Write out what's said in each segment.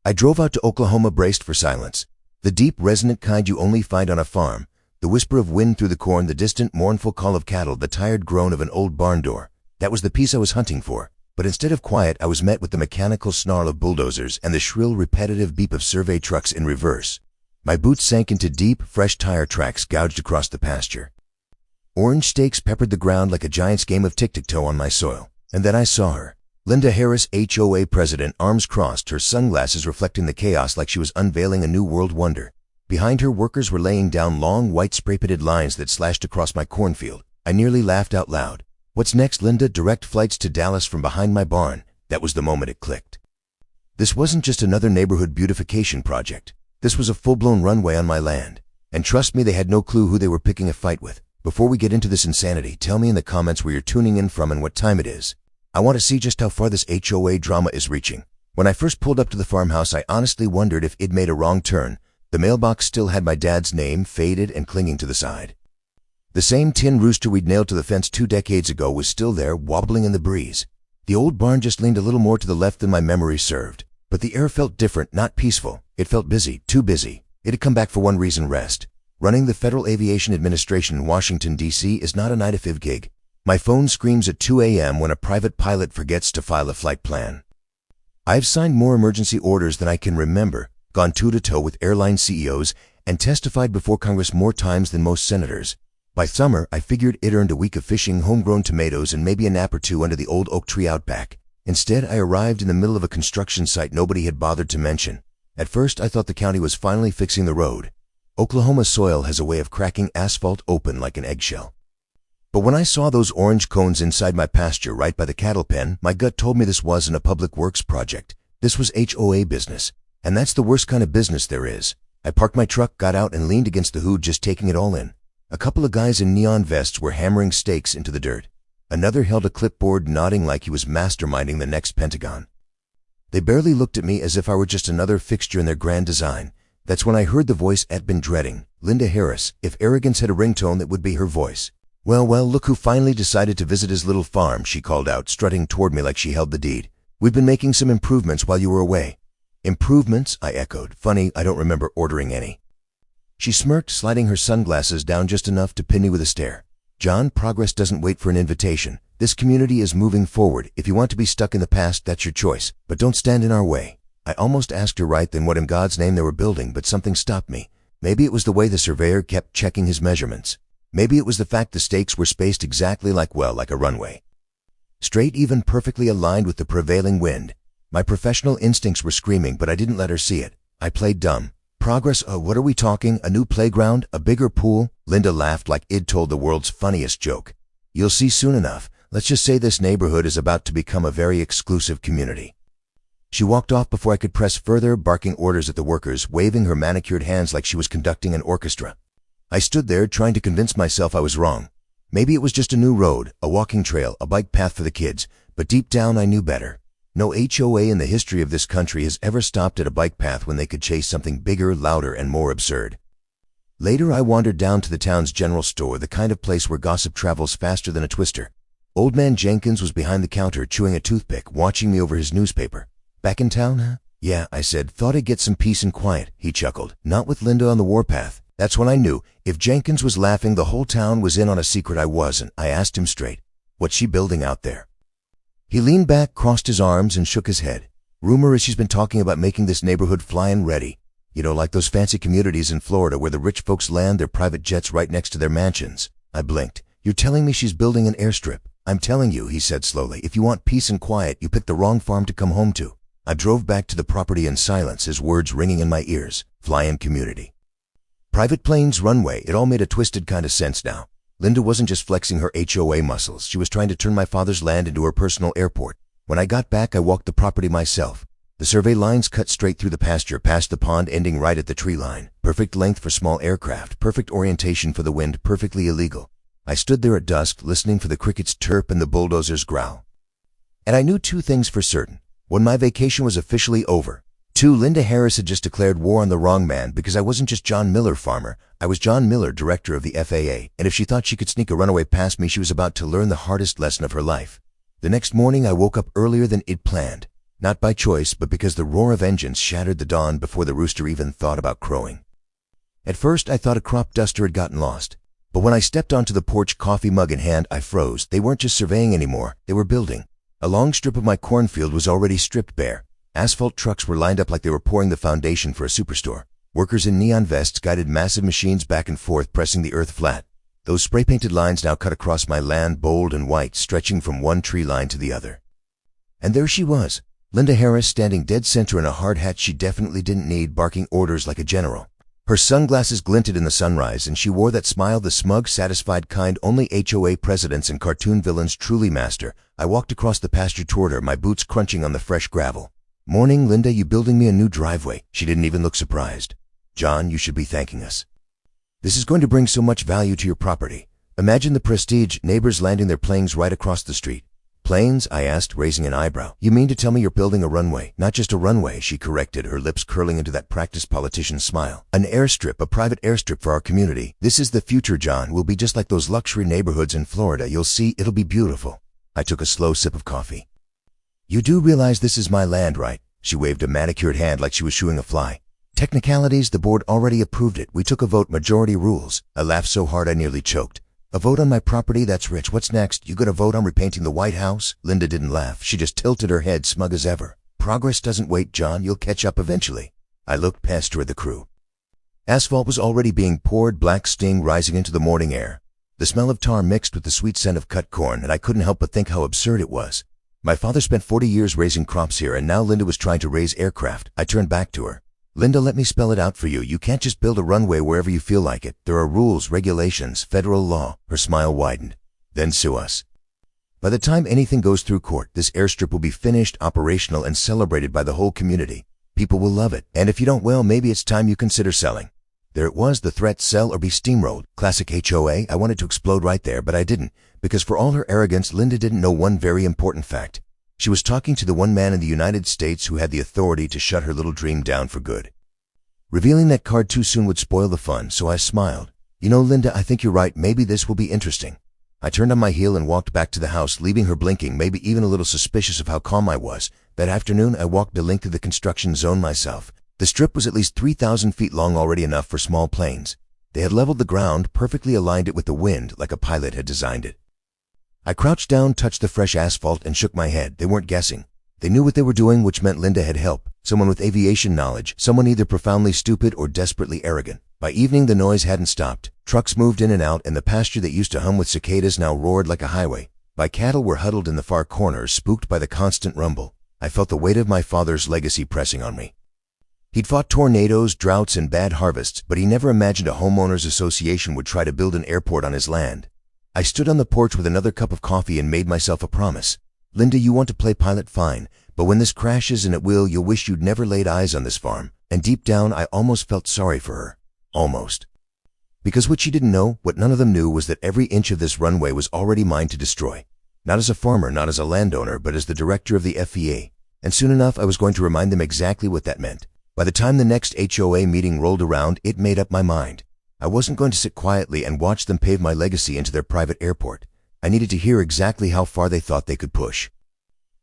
I drove out to Oklahoma, braced for silence. The deep, resonant kind you only find on a farm. The whisper of wind through the corn, the distant, mournful call of cattle, the tired groan of an old barn door. That was the peace I was hunting for. But instead of quiet, I was met with the mechanical snarl of bulldozers and the shrill, repetitive beep of survey trucks in reverse. My boots sank into deep, fresh tire tracks gouged across the pasture. Orange stakes peppered the ground like a giant's game of tic-tac-toe on my soil. And then I saw her. Linda Harris, HOA president, arms crossed, her sunglasses reflecting the chaos like she was unveiling a new world wonder. Behind her, workers were laying down long, white spray-painted lines that slashed across my cornfield. I nearly laughed out loud. What's next, Linda? Direct flights to Dallas from behind my barn. That was the moment it clicked. This wasn't just another neighborhood beautification project. This was a full-blown runway on my land. And trust me, they had no clue who they were picking a fight with. Before we get into this insanity, tell me in the comments where you're tuning in from and what time it is. I want to see just how far this HOA drama is reaching. When I first pulled up to the farmhouse, I honestly wondered if it'd made a wrong turn. The mailbox still had my dad's name, faded and clinging to the side. The same tin rooster we'd nailed to the fence 2 decades ago was still there, wobbling in the breeze. The old barn just leaned a little more to the left than my memory served. But the air felt different, not peaceful. It felt busy, too busy. It had come back for one reason: rest. Running the Federal Aviation Administration in Washington, D.C. is not a 9-to-5 gig. My phone screams at 2 a.m. when a private pilot forgets to file a flight plan. I've signed more emergency orders than I can remember, gone toe-to-toe with airline CEOs, and testified before Congress more times than most senators. By summer, I figured it earned a week of fishing, homegrown tomatoes, and maybe a nap or two under the old oak tree out back. Instead, I arrived in the middle of a construction site nobody had bothered to mention. At first, I thought the county was finally fixing the road. Oklahoma soil has a way of cracking asphalt open like an eggshell. But when I saw those orange cones inside my pasture right by the cattle pen, my gut told me this wasn't a public works project. This was HOA business. And that's the worst kind of business there is. I parked my truck, got out, and leaned against the hood, just taking it all in. A couple of guys in neon vests were hammering stakes into the dirt. Another held a clipboard, nodding like he was masterminding the next Pentagon. They barely looked at me, as if I were just another fixture in their grand design. That's when I heard the voice I'd been dreading. Linda Harris. If arrogance had a ringtone, that would be her voice. Well, look who finally decided to visit his little farm, she called out, strutting toward me like she held the deed. We've been making some improvements while you were away. Improvements? I echoed. Funny, I don't remember ordering any. She smirked, sliding her sunglasses down just enough to pin me with a stare. John, progress doesn't wait for an invitation. This community is moving forward. If you want to be stuck in the past, that's your choice. But don't stand in our way. I almost asked her right then what in God's name they were building, but something stopped me. Maybe it was the way the surveyor kept checking his measurements. Maybe it was the fact the stakes were spaced exactly like a runway. Straight, even perfectly aligned with the prevailing wind. My professional instincts were screaming, but I didn't let her see it. I played dumb. Progress? What are we talking? A new playground? A bigger pool? Linda laughed like I'd told the world's funniest joke. You'll see soon enough. Let's just say this neighborhood is about to become a very exclusive community. She walked off before I could press further, barking orders at the workers, waving her manicured hands like she was conducting an orchestra. I stood there trying to convince myself I was wrong. Maybe it was just a new road, a walking trail, a bike path for the kids, but deep down I knew better. No HOA in the history of this country has ever stopped at a bike path when they could chase something bigger, louder, and more absurd. Later, I wandered down to the town's general store, the kind of place where gossip travels faster than a twister. Old man Jenkins was behind the counter, chewing a toothpick, watching me over his newspaper. Back in town, huh? Yeah, I said. Thought I'd get some peace and quiet. He chuckled. Not with Linda on the warpath. That's when I knew. If Jenkins was laughing, the whole town was in on a secret I wasn't. I asked him straight. What's she building out there? He leaned back, crossed his arms, and shook his head. Rumor is she's been talking about making this neighborhood flying ready. You know, like those fancy communities in Florida where the rich folks land their private jets right next to their mansions. I blinked. You're telling me she's building an airstrip? I'm telling you, he said slowly, if you want peace and quiet, you picked the wrong farm to come home to. I drove back to the property in silence, his words ringing in my ears. Fly-in community. Private planes, runway, it all made a twisted kind of sense now. Linda wasn't just flexing her HOA muscles. She was trying to turn my father's land into her personal airport. When I got back, I walked the property myself. The survey lines cut straight through the pasture, past the pond, ending right at the tree line. Perfect length for small aircraft, perfect orientation for the wind, perfectly illegal. I stood there at dusk, listening for the crickets chirp and the bulldozers growl. And I knew 2 things for certain. 1, my vacation was officially over. 2, Linda Harris had just declared war on the wrong man, because I wasn't just John Miller, farmer. I was John Miller, director of the FAA, and if she thought she could sneak a runaway past me, she was about to learn the hardest lesson of her life. The next morning, I woke up earlier than I'd planned. Not by choice, but because the roar of engines shattered the dawn before the rooster even thought about crowing. At first, I thought a crop duster had gotten lost. But when I stepped onto the porch, coffee mug in hand, I froze. They weren't just surveying anymore, they were building. A long strip of my cornfield was already stripped bare. Asphalt trucks were lined up like they were pouring the foundation for a superstore. Workers in neon vests guided massive machines back and forth, pressing the earth flat. Those spray-painted lines now cut across my land, bold and white, stretching from one tree line to the other. And there she was, Linda Harris, standing dead center in a hard hat she definitely didn't need, barking orders like a general. Her sunglasses glinted in the sunrise, and she wore that smile, the smug, satisfied kind only HOA presidents and cartoon villains truly master. I walked across the pasture toward her, my boots crunching on the fresh gravel. "Morning, Linda, you building me a new driveway?" She didn't even look surprised. "John, you should be thanking us. This is going to bring so much value to your property. Imagine the prestige, neighbors landing their planes right across the street." "Planes?" I asked, raising an eyebrow. "You mean to tell me you're building a runway?" "Not just a runway," she corrected, her lips curling into that practiced politician smile. "An airstrip, a private airstrip for our community. This is the future, John. We'll be just like those luxury neighborhoods in Florida. You'll see, it'll be beautiful." I took a slow sip of coffee. "You do realize this is my land, right?" She waved a manicured hand like she was shooing a fly. "Technicalities, the board already approved it. We took a vote, majority rules." I laughed so hard I nearly choked. "A vote on my property? That's rich. What's next? You gonna vote on repainting the White House?" Linda didn't laugh. She just tilted her head, smug as ever. "Progress doesn't wait, John. You'll catch up eventually." I looked past her at the crew. Asphalt was already being poured, black sting rising into the morning air. The smell of tar mixed with the sweet scent of cut corn, and I couldn't help but think how absurd it was. My father spent 40 years raising crops here, and now Linda was trying to raise aircraft. I turned back to her. "Linda, let me spell it out for you. You can't just build a runway wherever you feel like it. There are rules, regulations, federal law." Her smile widened. "Then sue us. By the time anything goes through court, this airstrip will be finished, operational, and celebrated by the whole community. People will love it. And if you don't, well, maybe it's time you consider selling." There it was, the threat: sell or be steamrolled. Classic HOA. I wanted to explode right there, but I didn't, because for all her arrogance, Linda didn't know one very important fact. She was talking to the one man in the United States who had the authority to shut her little dream down for good. Revealing that card too soon would spoil the fun, so I smiled. "You know, Linda, I think you're right. Maybe this will be interesting." I turned on my heel and walked back to the house, leaving her blinking, maybe even a little suspicious of how calm I was. That afternoon, I walked the length of the construction zone myself. The strip was at least 3,000 feet long, already enough for small planes. They had leveled the ground, perfectly aligned it with the wind, like a pilot had designed it. I crouched down, touched the fresh asphalt, and shook my head. They weren't guessing. They knew what they were doing, which meant Linda had help. Someone with aviation knowledge, someone either profoundly stupid or desperately arrogant. By evening, the noise hadn't stopped. Trucks moved in and out, and the pasture that used to hum with cicadas now roared like a highway. My cattle were huddled in the far corners, spooked by the constant rumble. I felt the weight of my father's legacy pressing on me. He'd fought tornadoes, droughts, and bad harvests, but he never imagined a homeowners association would try to build an airport on his land. I stood on the porch with another cup of coffee and made myself a promise. "Linda, you want to play pilot? Fine. But when this crashes, and it will, you'll wish you'd never laid eyes on this farm." And deep down, I almost felt sorry for her. Almost. Because what she didn't know, what none of them knew, was that every inch of this runway was already mine to destroy. Not as a farmer, not as a landowner, but as the director of the FEA. And soon enough, I was going to remind them exactly what that meant. By the time the next HOA meeting rolled around, it made up my mind. I wasn't going to sit quietly and watch them pave my legacy into their private airport. I needed to hear exactly how far they thought they could push.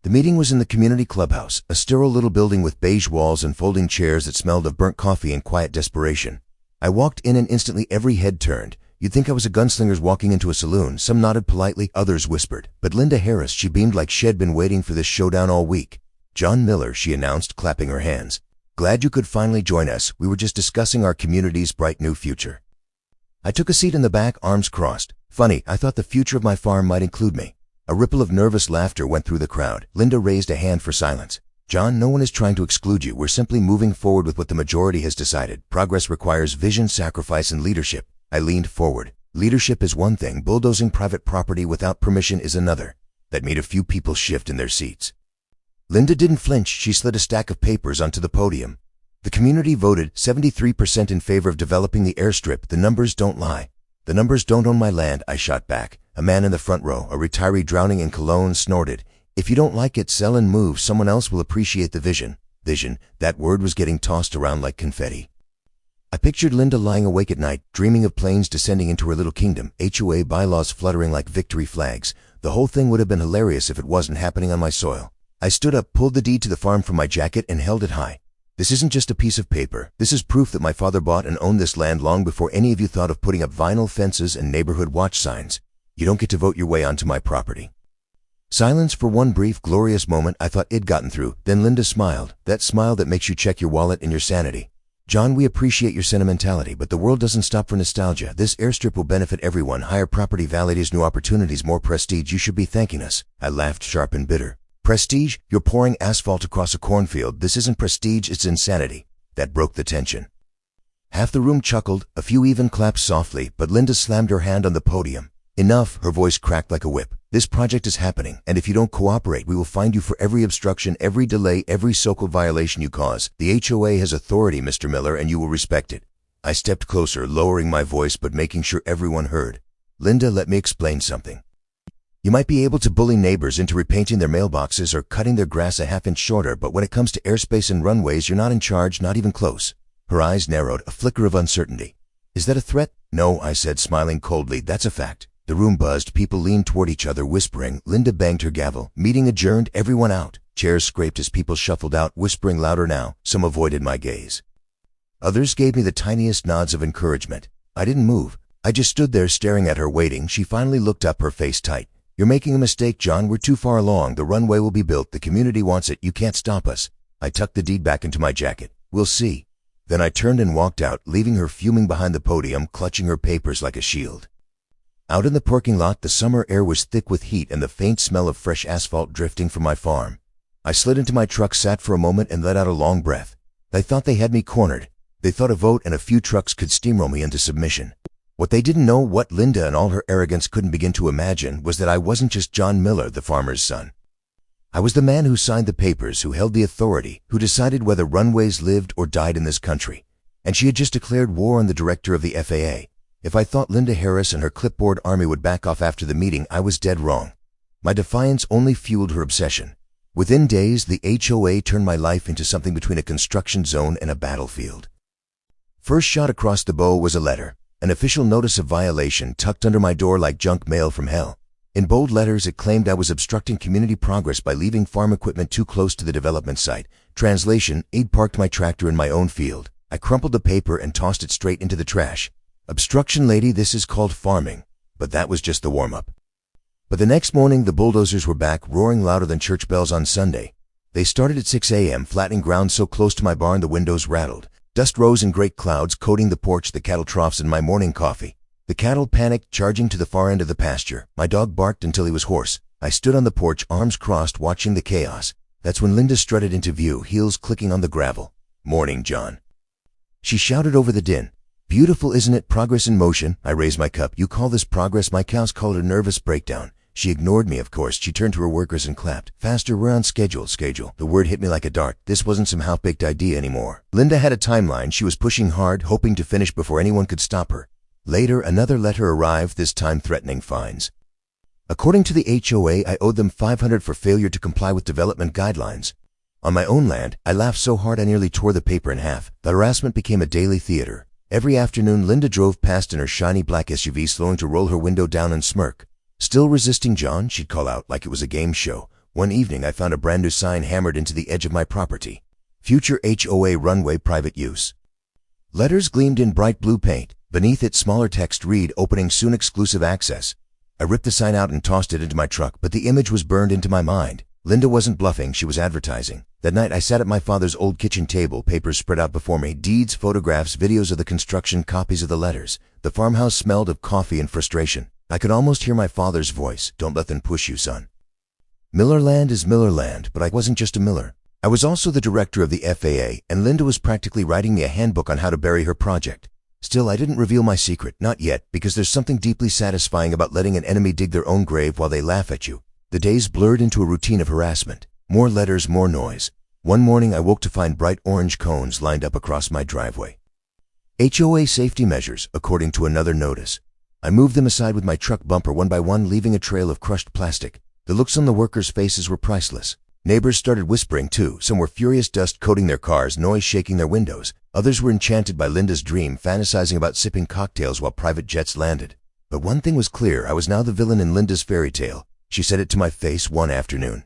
The meeting was in the community clubhouse, a sterile little building with beige walls and folding chairs that smelled of burnt coffee and quiet desperation. I walked in and instantly every head turned. You'd think I was a gunslinger walking into a saloon. Some nodded politely, others whispered. But Linda Harris, she beamed like she'd been waiting for this showdown all week. "John Miller," she announced, clapping her hands. "Glad you could finally join us. We were just discussing our community's bright new future." I took a seat in the back, arms crossed. Funny, I thought the future of my farm might include me. A ripple of nervous laughter went through the crowd. Linda raised a hand for silence. "John, no one is trying to exclude you. We're simply moving forward with what the majority has decided. Progress requires vision, sacrifice, and leadership." I leaned forward. Leadership is one thing. Bulldozing private property without permission is another. That made a few people shift in their seats. Linda didn't flinch. She slid a stack of papers onto the podium. "The community voted 73% in favor of developing the airstrip. The numbers don't lie." "The numbers don't own my land," I shot back. A man in the front row, a retiree drowning in cologne, snorted. "If you don't like it, sell and move. Someone else will appreciate the vision." Vision. That word was getting tossed around like confetti. I pictured Linda lying awake at night, dreaming of planes descending into her little kingdom, HOA bylaws fluttering like victory flags. The whole thing would have been hilarious if it wasn't happening on my soil. I stood up, pulled the deed to the farm from my jacket, and held it high. This isn't just a piece of paper. This is proof that my father bought and owned this land long before any of you thought of putting up vinyl fences and neighborhood watch signs. You don't get to vote your way onto my property. Silence for one brief, glorious moment. I thought it'd gotten through. Then Linda smiled, that smile that makes you check your wallet and your sanity. John, we appreciate your sentimentality, but the world doesn't stop for nostalgia. This airstrip will benefit everyone. Higher property values, new opportunities, more prestige. You should be thanking us. I laughed, sharp and bitter. Prestige? You're pouring asphalt across a cornfield. This isn't prestige, it's insanity. That broke the tension. Half the room chuckled, a few even clapped softly, but Linda slammed her hand on the podium. Enough, her voice cracked like a whip. This project is happening, and if you don't cooperate, we will find you for every obstruction, every delay, every so-called violation you cause. The HOA has authority, Mr. Miller, and you will respect it. I stepped closer, lowering my voice but making sure everyone heard. Linda, let me explain something. You might be able to bully neighbors into repainting their mailboxes or cutting their grass a half-inch shorter, but when it comes to airspace and runways, you're not in charge, not even close. Her eyes narrowed, a flicker of uncertainty. Is that a threat? No, I said, smiling coldly. That's a fact. The room buzzed, people leaned toward each other, whispering. Linda banged her gavel. Meeting adjourned, everyone out. Chairs scraped as people shuffled out, whispering louder now. Some avoided my gaze. Others gave me the tiniest nods of encouragement. I didn't move. I just stood there staring at her, waiting. She finally looked up, her face tight. You're making a mistake, John. We're too far along. The runway will be built. The community wants it. You can't stop us. I tucked the deed back into my jacket. We'll see. Then I turned and walked out, leaving her fuming behind the podium, clutching her papers like a shield. Out in the parking lot, the summer air was thick with heat and the faint smell of fresh asphalt drifting from my farm. I slid into my truck, sat for a moment, and let out a long breath. They thought they had me cornered. They thought a vote and a few trucks could steamroll me into submission. What they didn't know, what Linda and all her arrogance couldn't begin to imagine, was that I wasn't just John Miller, the farmer's son. I was the man who signed the papers, who held the authority, who decided whether runways lived or died in this country. And she had just declared war on the director of the FAA. If I thought Linda Harris and her clipboard army would back off after the meeting, I was dead wrong. My defiance only fueled her obsession. Within days, the HOA turned my life into something between a construction zone and a battlefield. First shot across the bow was a letter, an official notice of violation tucked under my door like junk mail from hell. In bold letters, it claimed I was obstructing community progress by leaving farm equipment too close to the development site. Translation, I'd parked my tractor in my own field. I crumpled the paper and tossed it straight into the trash. Obstruction, lady, this is called farming. But that was just the warm-up. But the next morning, the bulldozers were back, roaring louder than church bells on Sunday. They started at 6 a.m., flattening ground so close to my barn the windows rattled. Dust rose in great clouds, coating the porch, the cattle troughs, and my morning coffee. The cattle panicked, charging to the far end of the pasture. My dog barked until he was hoarse. I stood on the porch, arms crossed, watching the chaos. That's when Linda strutted into view, heels clicking on the gravel. Morning, John. She shouted over the din. Beautiful, isn't it? Progress in motion. I raised my cup. You call this progress? My cows call it a nervous breakdown. She ignored me, of course. She turned to her workers and clapped. Faster, we're on schedule. Schedule. The word hit me like a dart. This wasn't some half-baked idea anymore. Linda had a timeline. She was pushing hard, hoping to finish before anyone could stop her. Later, another letter arrived, this time threatening fines. According to the HOA, I owed them $500 for failure to comply with development guidelines. On my own land, I laughed so hard I nearly tore the paper in half. The harassment became a daily theater. Every afternoon, Linda drove past in her shiny black SUV, slowing to roll her window down and smirk. Still resisting, John? She'd call out like it was a game show. One evening, I found a brand new sign hammered into the edge of my property. Future HOA Runway Private Use. Letters gleamed in bright blue paint. Beneath it, smaller text read, Opening soon, exclusive access. I ripped the sign out and tossed it into my truck, but the image was burned into my mind. Linda wasn't bluffing, she was advertising. That night, I sat at my father's old kitchen table, papers spread out before me, deeds, photographs, videos of the construction, copies of the letters. The farmhouse smelled of coffee and frustration. I could almost hear my father's voice. Don't let them push you, son. Millerland is Millerland, but I wasn't just a miller. I was also the director of the FAA, and Linda was practically writing me a handbook on how to bury her project. Still, I didn't reveal my secret, not yet, because there's something deeply satisfying about letting an enemy dig their own grave while they laugh at you. The days blurred into a routine of harassment. More letters, more noise. One morning, I woke to find bright orange cones lined up across my driveway. HOA safety measures, according to another notice. I moved them aside with my truck bumper one by one, leaving a trail of crushed plastic. The looks on the workers' faces were priceless. Neighbors started whispering too. Some were furious, dust coating their cars, noise shaking their windows. Others were enchanted by Linda's dream, fantasizing about sipping cocktails while private jets landed. But one thing was clear, I was now the villain in Linda's fairy tale. She said it to my face one afternoon.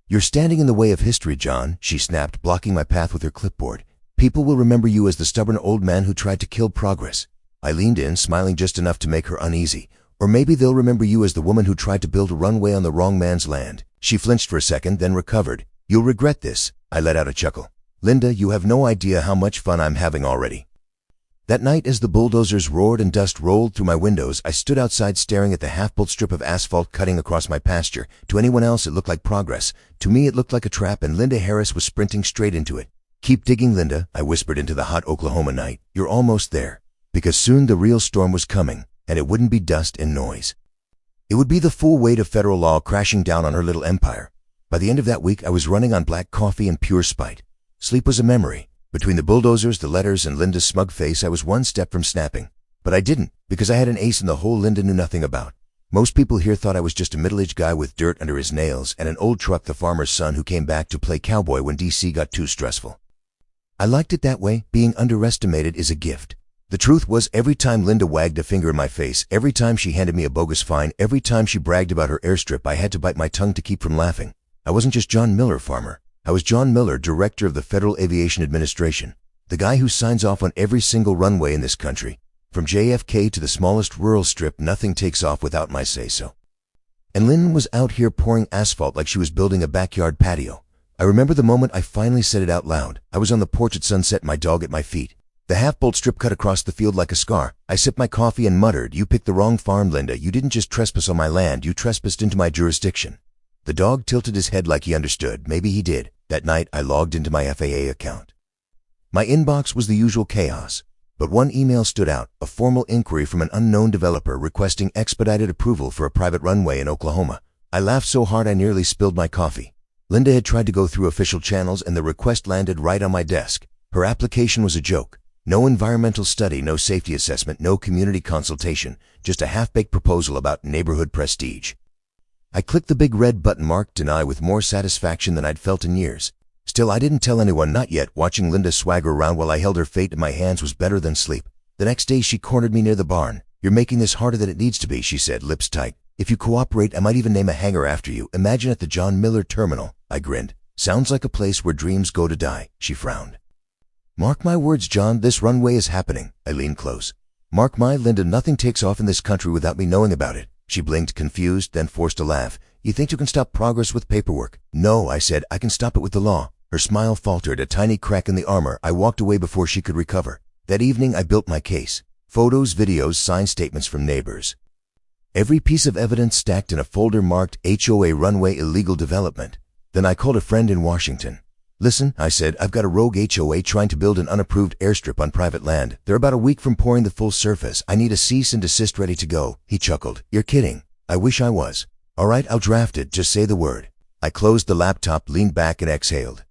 "You're standing in the way of history, John," she snapped, blocking my path with her clipboard. "People will remember you as the stubborn old man who tried to kill progress." I leaned in, smiling just enough to make her uneasy. "Or maybe they'll remember you as the woman who tried to build a runway on the wrong man's land." She flinched for a second, then recovered. "You'll regret this." I let out a chuckle. "Linda, you have no idea how much fun I'm having already." That night, as the bulldozers roared and dust rolled through my windows, I stood outside staring at the half-built strip of asphalt cutting across my pasture. To anyone else, it looked like progress. To me, it looked like a trap, and Linda Harris was sprinting straight into it. "Keep digging, Linda," I whispered into the hot Oklahoma night. "You're almost there." Because soon the real storm was coming, and it wouldn't be dust and noise. It would be the full weight of federal law crashing down on her little empire. By the end of that week, I was running on black coffee and pure spite. Sleep was a memory. Between the bulldozers, the letters, and Linda's smug face, I was one step from snapping. But I didn't, because I had an ace in the hole Linda knew nothing about. Most people here thought I was just a middle-aged guy with dirt under his nails and an old truck, the farmer's son who came back to play cowboy when DC got too stressful. I liked it that way. Being underestimated is a gift. The truth was, every time Linda wagged a finger in my face, every time she handed me a bogus fine, every time she bragged about her airstrip, I had to bite my tongue to keep from laughing. I wasn't just John Miller, farmer. I was John Miller, director of the Federal Aviation Administration, the guy who signs off on every single runway in this country. From JFK to the smallest rural strip, nothing takes off without my say-so. And Lynn was out here pouring asphalt like she was building a backyard patio. I remember the moment I finally said it out loud. I was on the porch at sunset, my dog at my feet. The half-bolt strip cut across the field like a scar. I sipped my coffee and muttered, "You picked the wrong farm, Linda. You didn't just trespass on my land, you trespassed into my jurisdiction." The dog tilted his head like he understood. Maybe he did. That night, I logged into my FAA account. My inbox was the usual chaos, but one email stood out, a formal inquiry from an unknown developer requesting expedited approval for a private runway in Oklahoma. I laughed so hard I nearly spilled my coffee. Linda had tried to go through official channels, and the request landed right on my desk. Her application was a joke. No environmental study, no safety assessment, no community consultation, just a half-baked proposal about neighborhood prestige. I clicked the big red button marked Deny with more satisfaction than I'd felt in years. Still, I didn't tell anyone, not yet. Watching Linda swagger around while I held her fate in my hands was better than sleep. The next day, she cornered me near the barn. "You're making this harder than it needs to be," she said, lips tight. "If you cooperate, I might even name a hangar after you. Imagine at the John Miller Terminal." I grinned. "Sounds like a place where dreams go to die," she frowned. "Mark my words, John, this runway is happening." I leaned close. "Mark my Linda, nothing takes off in this country without me knowing about it." She blinked, confused, then forced a laugh. "You think you can stop progress with paperwork?" "No," I said, "I can stop it with the law." Her smile faltered, a tiny crack in the armor. I walked away before she could recover. That evening, I built my case. Photos, videos, signed statements from neighbors. Every piece of evidence stacked in a folder marked HOA Runway Illegal Development. Then I called a friend in Washington. "Listen," I said, "I've got a rogue HOA trying to build an unapproved airstrip on private land. They're about a week from pouring the full surface. I need a cease and desist ready to go." He chuckled. "You're kidding." I wish I was. "All right, I'll draft it. Just say the word." I closed the laptop, leaned back, and exhaled.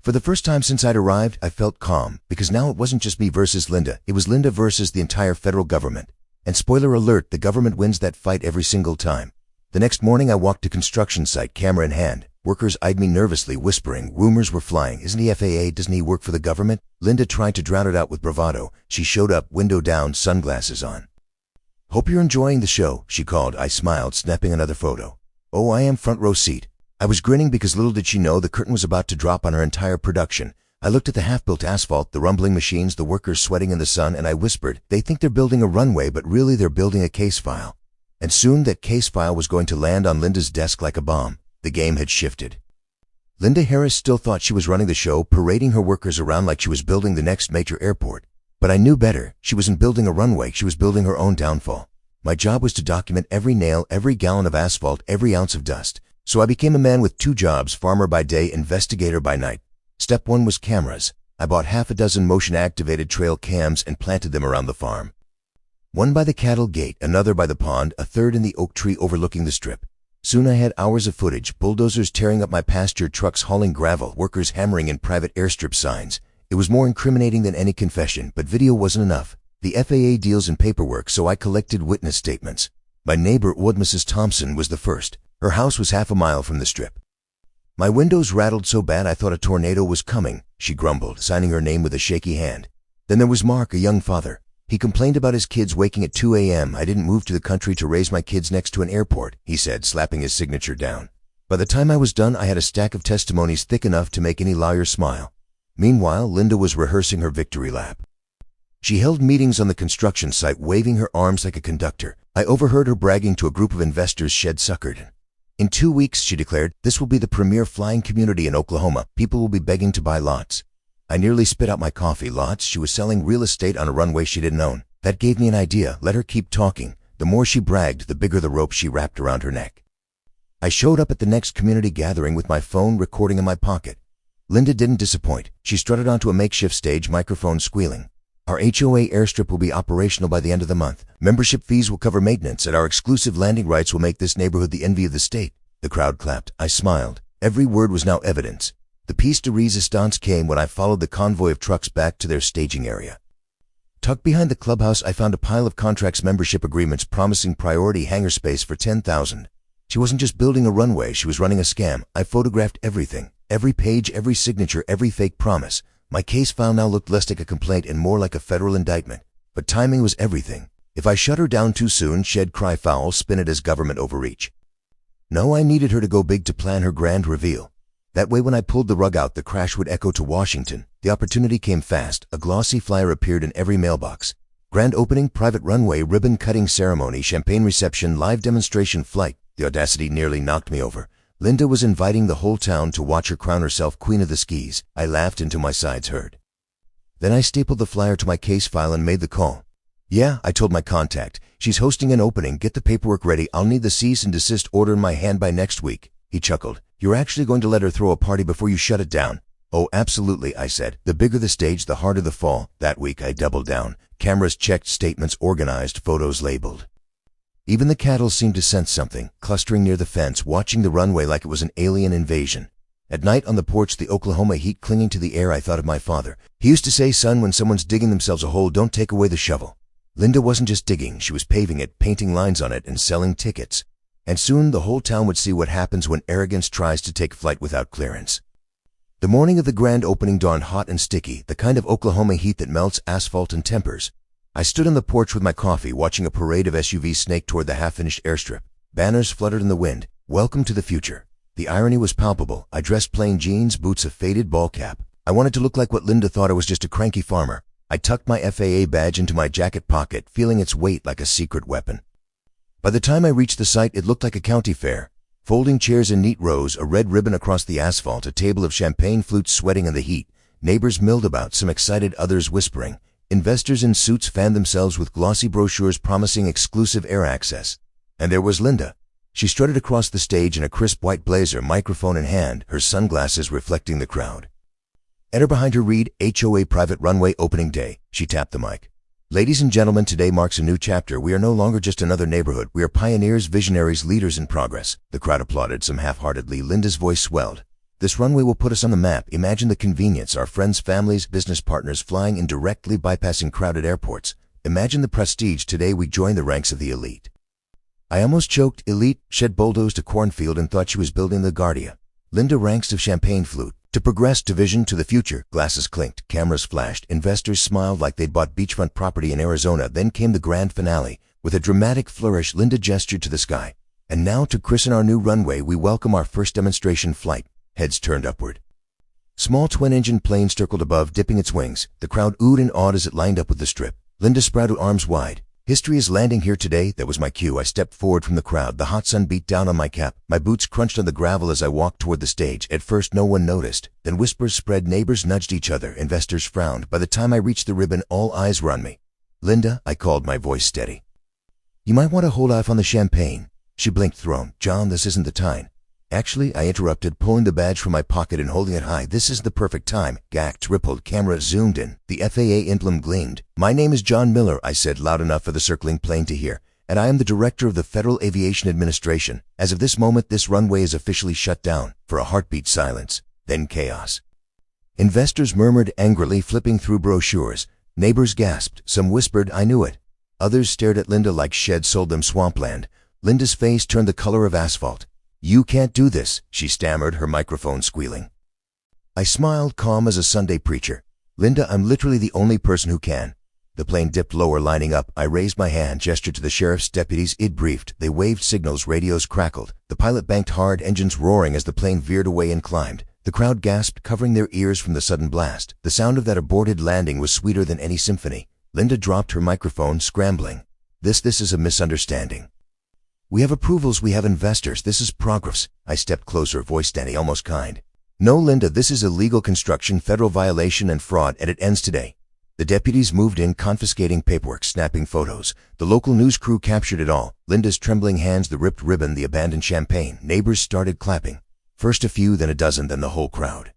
For the first time since I'd arrived, I felt calm, because now it wasn't just me versus Linda. It was Linda versus the entire federal government. And spoiler alert, the government wins that fight every single time. The next morning, I walked to construction site, camera in hand. Workers eyed me nervously, whispering. Rumors were flying. "Isn't he FAA? Doesn't he work for the government?" Linda tried to drown it out with bravado. She showed up, window down, sunglasses on. "Hope you're enjoying the show," she called. I smiled, snapping another photo. "Oh, I am front row seat." I was grinning because little did she know the curtain was about to drop on her entire production. I looked at the half-built asphalt, the rumbling machines, the workers sweating in the sun, and I whispered, "They think they're building a runway, but really they're building a case file." And soon that case file was going to land on Linda's desk like a bomb. The game had shifted. Linda Harris still thought she was running the show, parading her workers around like she was building the next major airport. But I knew better. She wasn't building a runway, she was building her own downfall. My job was to document every nail, every gallon of asphalt, every ounce of dust. So I became a man with two jobs, farmer by day, investigator by night. Step one was cameras. I bought half a dozen motion-activated trail cams and planted them around the farm. One by the cattle gate, another by the pond, a third in the oak tree overlooking the strip. Soon I had hours of footage, bulldozers tearing up my pasture, trucks hauling gravel, workers hammering in private airstrip signs. It was more incriminating than any confession, but video wasn't enough. The FAA deals in paperwork, so I collected witness statements. My neighbor, old Mrs. Thompson, was the first. Her house was half a mile from the strip. "My windows rattled so bad I thought a tornado was coming," she grumbled, signing her name with a shaky hand. Then there was Mark, a young father. He complained about his kids waking at 2 a.m. "I didn't move to the country to raise my kids next to an airport," he said, slapping his signature down. By the time I was done, I had a stack of testimonies thick enough to make any lawyer smile. Meanwhile, Linda was rehearsing her victory lap. She held meetings on the construction site, waving her arms like a conductor. I overheard her bragging to a group of investors she'd suckered. In 2 weeks, she declared, this will be the premier flying community in Oklahoma. People will be begging to buy lots. I nearly spit out my coffee. Lots? She was selling real estate on a runway she didn't own. That gave me an idea. Let her keep talking. The more she bragged, the bigger the rope she wrapped around her neck. I showed up at the next community gathering with my phone recording in my pocket. Linda didn't disappoint. She strutted onto a makeshift stage, microphone squealing. Our HOA airstrip will be operational by the end of the month. Membership fees will cover maintenance, and our exclusive landing rights will make this neighborhood the envy of the state. The crowd clapped. I smiled. Every word was now evidence. The piece de resistance came when I followed the convoy of trucks back to their staging area. Tucked behind the clubhouse, I found a pile of contracts, membership agreements promising priority hangar space for $10,000. She wasn't just building a runway, she was running a scam. I photographed everything. Every page, every signature, every fake promise. My case file now looked less like a complaint and more like a federal indictment. But timing was everything. If I shut her down too soon, she'd cry foul, spin it as government overreach. No, I needed her to go big to plan her grand reveal. That way, when I pulled the rug out, the crash would echo to Washington. The opportunity came fast. A glossy flyer appeared in every mailbox. Grand opening, private runway, ribbon-cutting ceremony, champagne reception, live demonstration flight. The audacity nearly knocked me over. Linda was inviting the whole town to watch her crown herself Queen of the Skis. I laughed until my sides hurt. Then I stapled the flyer to my case file and made the call. Yeah, I told my contact. She's hosting an opening. Get the paperwork ready. I'll need the cease and desist order in my hand by next week. He chuckled. You're actually going to let her throw a party before you shut it down? Oh, absolutely, I said. The bigger the stage, the harder the fall. That week I doubled down. Cameras checked, statements organized, photos labeled. Even the cattle seemed to sense something, clustering near the fence, watching the runway like it was an alien invasion. At night on the porch, the Oklahoma heat clinging to the air, I thought of my father. He used to say, son, when someone's digging themselves a hole, don't take away the shovel. Linda wasn't just digging, she was paving it, painting lines on it, and selling tickets. And soon the whole town would see what happens when arrogance tries to take flight without clearance. The morning of the grand opening dawned hot and sticky, the kind of Oklahoma heat that melts asphalt and tempers. I stood on the porch with my coffee, watching a parade of SUVs snake toward the half-finished airstrip. Banners fluttered in the wind. Welcome to the future. The irony was palpable. I dressed plain jeans, boots, a faded ball cap. I wanted to look like what Linda thought I was, just a cranky farmer. I tucked my FAA badge into my jacket pocket, feeling its weight like a secret weapon. By the time I reached the site, it looked like a county fair. Folding chairs in neat rows, a red ribbon across the asphalt, a table of champagne flutes sweating in the heat. Neighbors milled about, some excited, others whispering. Investors in suits fanned themselves with glossy brochures promising exclusive air access. And there was Linda. She strutted across the stage in a crisp white blazer, microphone in hand, her sunglasses reflecting the crowd. At her behind her read, HOA Private Runway Opening Day. She tapped the mic. Ladies and gentlemen, today marks a new chapter. We are no longer just another neighborhood. We are pioneers, visionaries, leaders in progress. The crowd applauded, some half-heartedly. Linda's voice swelled. This runway will put us on the map. Imagine the convenience, our friends, families, business partners flying in directly, bypassing crowded airports. Imagine the prestige. Today we join the ranks of the elite. I almost choked. Elite. Shed bulldozed a cornfield and thought she was building the Guardia. Linda ranks of champagne flute. To progress, to vision, to the future. Glasses clinked, cameras flashed, investors smiled like they'd bought beachfront property in Arizona. Then came the grand finale. With a dramatic flourish, Linda gestured to the sky. And now, to christen our new runway, we welcome our first demonstration flight. Heads turned upward. Small twin-engine plane circled above, dipping its wings. The crowd oohed and awed as it lined up with the strip. Linda sprouted arms wide. History is landing here today. That was my cue. I stepped forward from the crowd. The hot sun beat down on my cap. My boots crunched on the gravel as I walked toward the stage. At first, no one noticed. Then whispers spread. Neighbors nudged each other. Investors frowned. By the time I reached the ribbon, all eyes were on me. Linda, I called, my voice steady. You might want to hold off on the champagne. She blinked, thrown. John, this isn't the time. Actually, I interrupted, pulling the badge from my pocket and holding it high. This is the perfect time. Gacked, rippled, camera zoomed in. The FAA emblem gleamed. My name is John Miller, I said loud enough for the circling plane to hear, and I am the director of the Federal Aviation Administration. As of this moment, this runway is officially shut down. For a heartbeat, silence. Then chaos. Investors murmured angrily, flipping through brochures. Neighbors gasped. Some whispered, I knew it. Others stared at Linda like she'd sold them swampland. Linda's face turned the color of asphalt. You can't do this, she stammered, her microphone squealing. I smiled, calm as a Sunday preacher. Linda, I'm literally the only person who can. The plane dipped lower, lining up. I raised my hand, gestured to the sheriff's deputies. It briefed. They waved signals. Radios crackled. The pilot banked hard, engines roaring as the plane veered away and climbed. The crowd gasped, covering their ears from the sudden blast. The sound of that aborted landing was sweeter than any symphony. Linda dropped her microphone, scrambling. This is a misunderstanding. We have approvals, we have investors, this is progress. I stepped closer, voice steady, almost kind. No, Linda, this is illegal construction, federal violation and fraud, and it ends today. The deputies moved in, confiscating paperwork, snapping photos. The local news crew captured it all. Linda's trembling hands, the ripped ribbon, the abandoned champagne. Neighbors started clapping. First a few, then a dozen, then the whole crowd.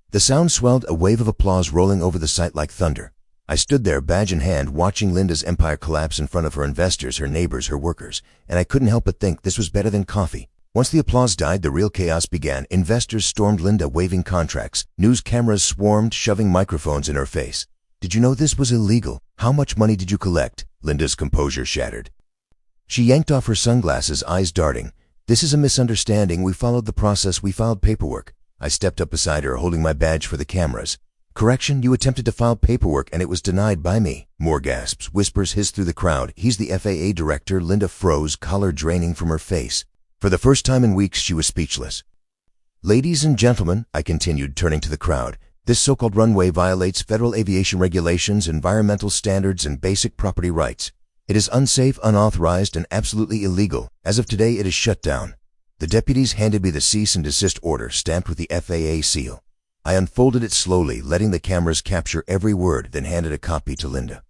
The sound swelled, a wave of applause rolling over the site like thunder. I stood there, badge in hand, watching Linda's empire collapse in front of her investors, her neighbors, her workers, and I couldn't help but think this was better than coffee. Once the applause died, the real chaos began. Investors stormed Linda, waving contracts. News cameras swarmed, shoving microphones in her face. Did you know this was illegal? How much money did you collect? Linda's composure shattered. She yanked off her sunglasses, eyes darting. This is a misunderstanding. We followed the process. We filed paperwork. I stepped up beside her, holding my badge for the cameras. Correction, you attempted to file paperwork and it was denied by me. More gasps, whispers hissed through the crowd. He's the FAA director. Linda froze, color draining from her face. For the first time in weeks, she was speechless. Ladies and gentlemen, I continued, turning to the crowd, this so-called runway violates federal aviation regulations, environmental standards, and basic property rights. It is unsafe, unauthorized, and absolutely illegal. As of today, it is shut down. The deputies handed me the cease and desist order, stamped with the FAA seal. I unfolded it slowly, letting the cameras capture every word, then handed a copy to Linda.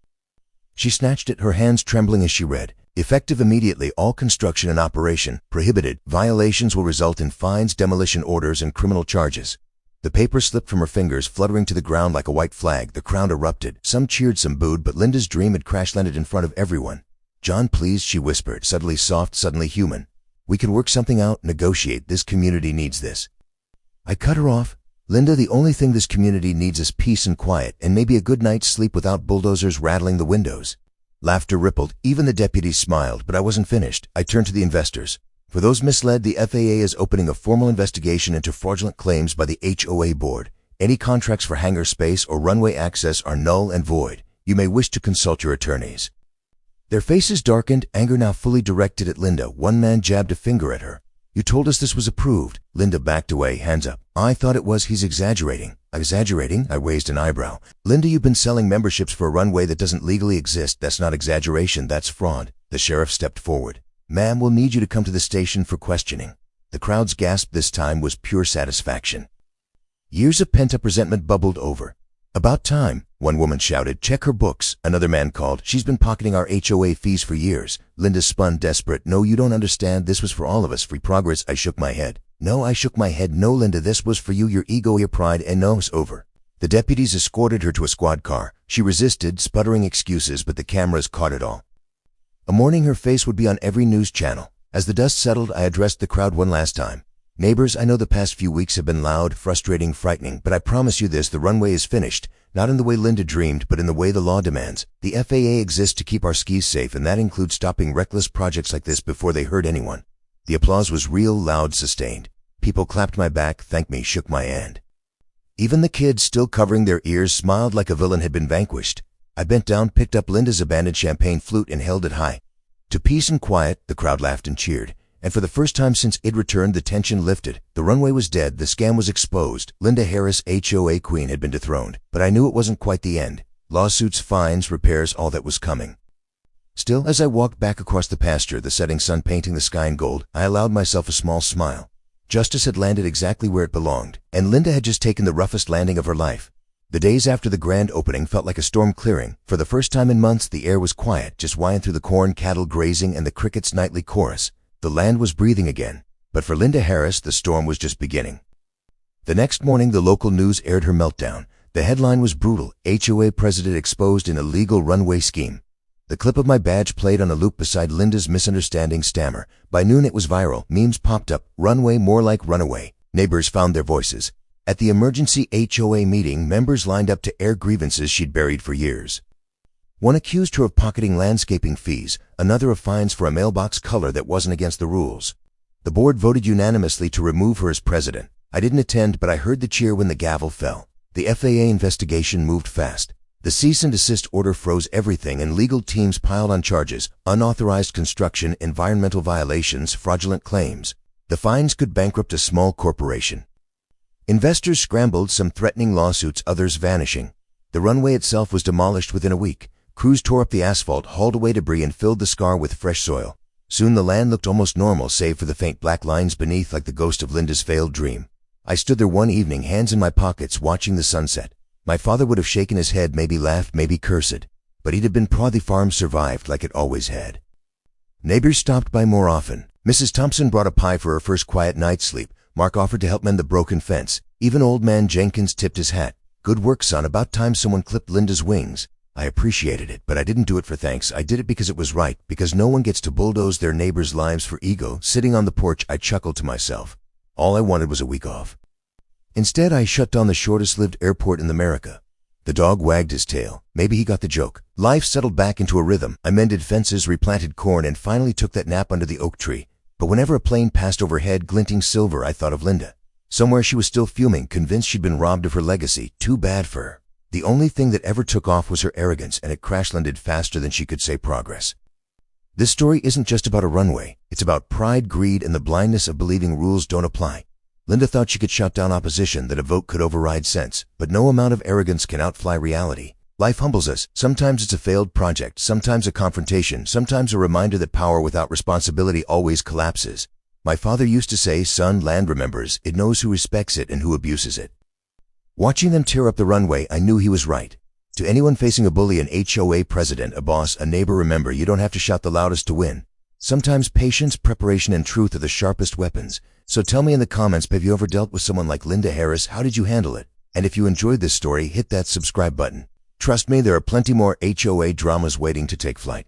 She snatched it, her hands trembling as she read. Effective immediately, all construction and operation prohibited. Violations will result in fines, demolition orders, and criminal charges. The paper slipped from her fingers, fluttering to the ground like a white flag. The crowd erupted. Some cheered, some booed, but Linda's dream had crash-landed in front of everyone. John, please, she whispered, suddenly soft, suddenly human. We can work something out, negotiate. This community needs this. I cut her off. Linda, the only thing this community needs is peace and quiet, and maybe a good night's sleep without bulldozers rattling the windows. Laughter rippled. Even the deputies smiled, but I wasn't finished. I turned to the investors. For those misled, the FAA is opening a formal investigation into fraudulent claims by the HOA board. Any contracts for hangar space or runway access are null and void. You may wish to consult your attorneys. Their faces darkened, anger now fully directed at Linda. One man jabbed a finger at her. You told us this was approved. Linda backed away, hands up. I thought it was. He's exaggerating. Exaggerating? I raised an eyebrow. Linda, you've been selling memberships for a runway that doesn't legally exist. That's not exaggeration, that's fraud. The sheriff stepped forward. Ma'am, we'll need you to come to the station for questioning. The crowd's gasp this time was pure satisfaction. Years of pent-up resentment bubbled over. About time, one woman shouted. Check her books. Another man called. She's been pocketing our HOA fees for years. Linda spun, desperate. No, you don't understand. This was for all of us. Free progress. I shook my head. No, I shook my head. No, Linda, this was for you, your ego, your pride, and no, it's over. The deputies escorted her to a squad car. She resisted, sputtering excuses, but the cameras caught it all. A morning her face would be on every news channel. As the dust settled, I addressed the crowd one last time. Neighbors, I know the past few weeks have been loud, frustrating, frightening, but I promise you this, the runway is finished. Not in the way Linda dreamed, but in the way the law demands. The FAA exists to keep our skis safe, and that includes stopping reckless projects like this before they hurt anyone. The applause was real, loud, sustained. People clapped my back, thanked me, shook my hand. Even the kids, still covering their ears, smiled like a villain had been vanquished. I bent down, picked up Linda's abandoned champagne flute, and held it high. To peace and quiet, the crowd laughed and cheered. And for the first time since it returned, the tension lifted. The runway was dead, the scam was exposed. Linda Harris, HOA queen, had been dethroned. But I knew it wasn't quite the end. Lawsuits, fines, repairs, all that was coming. Still, as I walked back across the pasture, the setting sun painting the sky in gold, I allowed myself a small smile. Justice had landed exactly where it belonged, and Linda had just taken the roughest landing of her life. The days after the grand opening felt like a storm clearing. For the first time in months, the air was quiet, just whined through the corn, cattle grazing, and the crickets' nightly chorus. The land was breathing again. But for Linda Harris, the storm was just beginning. The next morning, the local news aired her meltdown. The headline was brutal. HOA president exposed in illegal runway scheme. The clip of my badge played on a loop beside Linda's misunderstanding stammer. By noon, it was viral. Memes popped up. Runway more like runaway. Neighbors found their voices. At the emergency HOA meeting, members lined up to air grievances she'd buried for years. One accused her of pocketing landscaping fees, another of fines for a mailbox color that wasn't against the rules. The board voted unanimously to remove her as president. I didn't attend, but I heard the cheer when the gavel fell. The FAA investigation moved fast. The cease and desist order froze everything and legal teams piled on charges: unauthorized construction, environmental violations, fraudulent claims. The fines could bankrupt a small corporation. Investors scrambled, some threatening lawsuits, others vanishing. The runway itself was demolished within a week. Crews tore up the asphalt, hauled away debris, and filled the scar with fresh soil. Soon the land looked almost normal, save for the faint black lines beneath, like the ghost of Linda's failed dream. I stood there one evening, hands in my pockets, watching the sunset. My father would have shaken his head, maybe laughed, maybe cursed. But he'd have been proud the farm survived like it always had. Neighbors stopped by more often. Mrs. Thompson brought a pie for her first quiet night's sleep. Mark offered to help mend the broken fence. Even old man Jenkins tipped his hat. "Good work, son. About time someone clipped Linda's wings." I appreciated it, but I didn't do it for thanks. I did it because it was right, because no one gets to bulldoze their neighbors' lives for ego. Sitting on the porch, I chuckled to myself. All I wanted was a week off. Instead, I shut down the shortest-lived airport in America. The dog wagged his tail. Maybe he got the joke. Life settled back into a rhythm. I mended fences, replanted corn, and finally took that nap under the oak tree. But whenever a plane passed overhead, glinting silver, I thought of Linda. Somewhere she was still fuming, convinced she'd been robbed of her legacy. Too bad for her. The only thing that ever took off was her arrogance, and it crash-landed faster than she could say progress. This story isn't just about a runway. It's about pride, greed, and the blindness of believing rules don't apply. Linda thought she could shout down opposition, that a vote could override sense. But no amount of arrogance can outfly reality. Life humbles us. Sometimes it's a failed project, sometimes a confrontation, sometimes a reminder that power without responsibility always collapses. My father used to say, "Son, land remembers. It knows who respects it and who abuses it." Watching them tear up the runway, I knew he was right. To anyone facing a bully, an HOA president, a boss, a neighbor, remember, you don't have to shout the loudest to win. Sometimes patience, preparation, and truth are the sharpest weapons. So tell me in the comments, have you ever dealt with someone like Linda Harris? How did you handle it? And if you enjoyed this story, hit that subscribe button. Trust me, there are plenty more HOA dramas waiting to take flight.